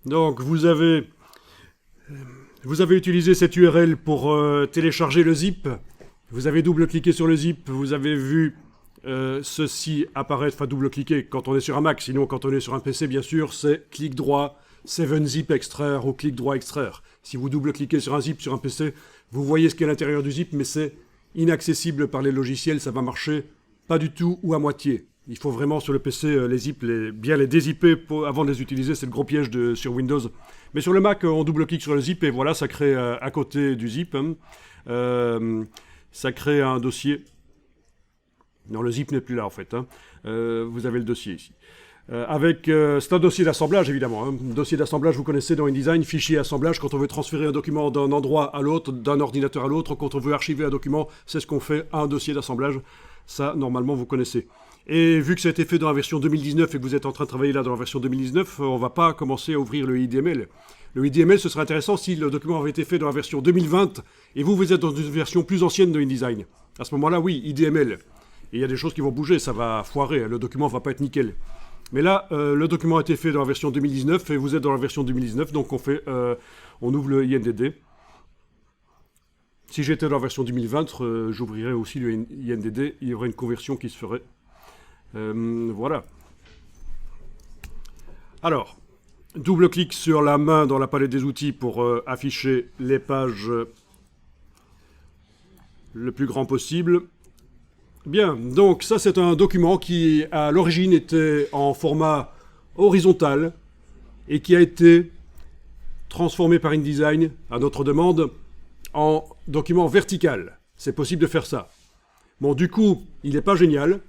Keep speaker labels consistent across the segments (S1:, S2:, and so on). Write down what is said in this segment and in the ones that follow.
S1: Donc vous avez utilisé cette URL pour télécharger le zip. Vous avez double-cliqué sur le zip. Vous avez vu ceci apparaître, enfin double-cliquer quand on est sur un Mac. Sinon, quand on est sur un PC, bien sûr, c'est clic droit, 7-zip extraire ou clic droit extraire. Si vous double-cliquez sur un zip sur un PC, vous voyez ce qu'est l'intérieur du zip, mais c'est inaccessible par les logiciels. Ça va marcher pas du tout ou à moitié. Il faut vraiment sur le PC les zips, bien les dézipper avant de les utiliser. C'est le gros piège sur Windows. Mais sur le Mac, on double-clique sur le zip et voilà, ça crée à côté du zip, ça crée un dossier. Non, le zip n'est plus là en fait. Vous avez le dossier ici. C'est un dossier d'assemblage évidemment. Dossier d'assemblage, vous connaissez dans InDesign, fichier assemblage, quand on veut transférer un document d'un endroit à l'autre, d'un ordinateur à l'autre, quand on veut archiver un document, c'est ce qu'on fait, un dossier d'assemblage. Ça, normalement, vous connaissez. Et vu que ça a été fait dans la version 2019 et que vous êtes en train de travailler là dans la version 2019, on ne va pas commencer à ouvrir le IDML. Le IDML, ce serait intéressant si le document avait été fait dans la version 2020 et vous êtes dans une version plus ancienne de InDesign. À ce moment-là, oui, IDML. Et il y a des choses qui vont bouger, ça va foirer, le document ne va pas être nickel. Mais là, le document a été fait dans la version 2019 et vous êtes dans la version 2019, donc on ouvre le INDD. Si j'étais dans la version 2020, j'ouvrirais aussi le INDD, il y aurait une conversion qui se ferait. Voilà. Alors, double-clic sur la main dans la palette des outils pour afficher les pages le plus grand possible. Bien, donc ça c'est un document qui à l'origine était en format horizontal et qui a été transformé par InDesign, à notre demande, en document vertical. C'est possible de faire ça. Bon, du coup, il n'est pas génial,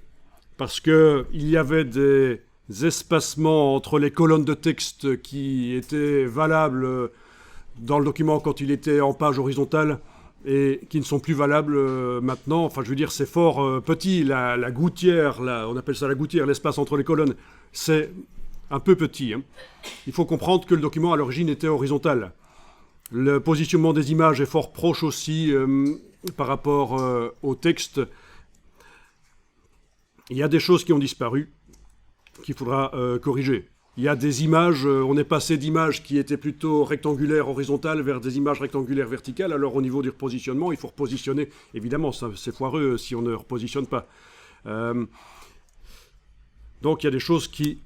S1: parce qu'il y avait des espacements entre les colonnes de texte qui étaient valables dans le document quand il était en page horizontale et qui ne sont plus valables maintenant. Enfin, je veux dire, c'est fort petit. La gouttière, on appelle ça la gouttière, l'espace entre les colonnes, c'est un peu petit. Il faut comprendre que le document à l'origine était horizontal. Le positionnement des images est fort proche aussi par rapport au texte. Il y a des choses qui ont disparu, qu'il faudra corriger. Il y a des images, on est passé d'images qui étaient plutôt rectangulaires horizontales vers des images rectangulaires verticales. Alors au niveau du repositionnement, il faut repositionner. Évidemment, c'est foireux si on ne repositionne pas. Donc il y a des choses qui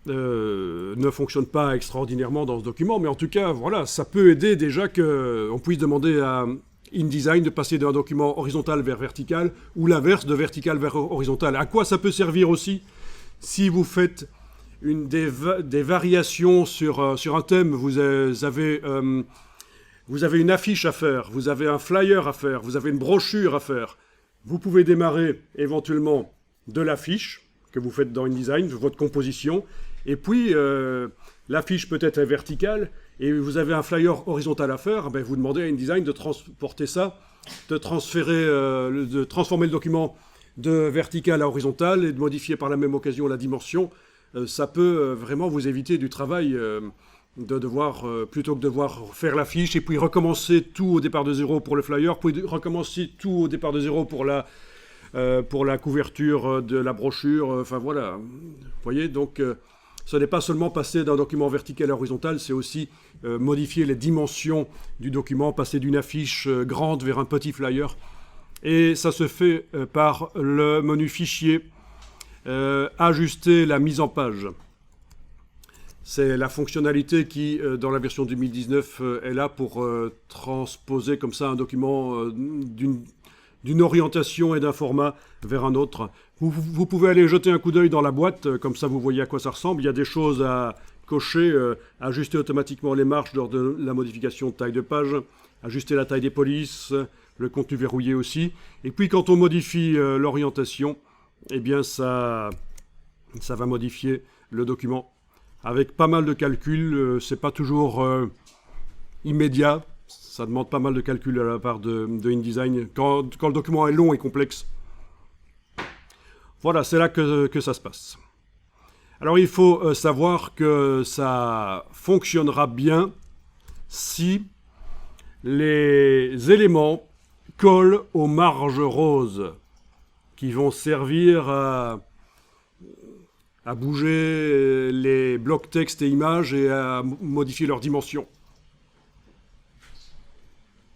S1: ne fonctionnent pas extraordinairement dans ce document. Mais en tout cas, voilà, ça peut aider déjà qu'on puisse demander à InDesign de passer d'un document horizontal vers vertical ou l'inverse, de vertical vers horizontal. À quoi ça peut servir aussi si vous faites des variations sur un thème, vous avez une affiche à faire, vous avez un flyer à faire, vous avez une brochure à faire. Vous pouvez démarrer éventuellement de l'affiche que vous faites dans InDesign, de votre composition, et puis l'affiche peut être verticale, et vous avez un flyer horizontal à faire, ben vous demandez à InDesign de transporter ça, de transformer le document de vertical à horizontal et de modifier par la même occasion la dimension. Ça peut vraiment vous éviter du travail de devoir, plutôt que de devoir faire la fiche et puis recommencer tout au départ de zéro pour le flyer, puis recommencer tout au départ de zéro pour la couverture de la brochure. Enfin voilà, vous voyez, donc ce n'est pas seulement passer d'un document vertical à horizontal, c'est aussi modifier les dimensions du document, passer d'une affiche grande vers un petit flyer. Et ça se fait par le menu fichier. Ajuster la mise en page. C'est la fonctionnalité qui, dans la version 2019, est là pour transposer comme ça un document d'une orientation et d'un format vers un autre. Vous pouvez aller jeter un coup d'œil dans la boîte, comme ça vous voyez à quoi ça ressemble. Il y a des choses à cocher, ajuster automatiquement les marges lors de la modification de taille de page, ajuster la taille des polices, le contenu verrouillé aussi. Et puis quand on modifie l'orientation, eh bien ça va modifier le document avec pas mal de calculs. C'est pas toujours immédiat, ça demande pas mal de calculs à la part de InDesign quand le document est long et complexe. Voilà, c'est là que ça se passe. Alors il faut savoir que ça fonctionnera bien si les éléments collent aux marges roses qui vont servir à bouger les blocs texte et images et à modifier leurs dimensions.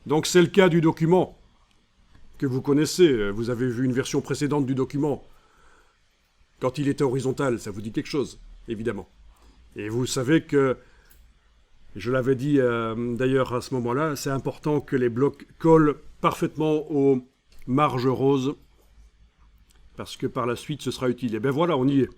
S1: Donc c'est le cas du document que vous connaissez. Vous avez vu une version précédente du document. Quand il était horizontal, ça vous dit quelque chose, évidemment. Et vous savez que, je l'avais dit d'ailleurs à ce moment-là, c'est important que les blocs collent parfaitement aux marges roses, parce que par la suite, ce sera utile. Et bien voilà, on y est.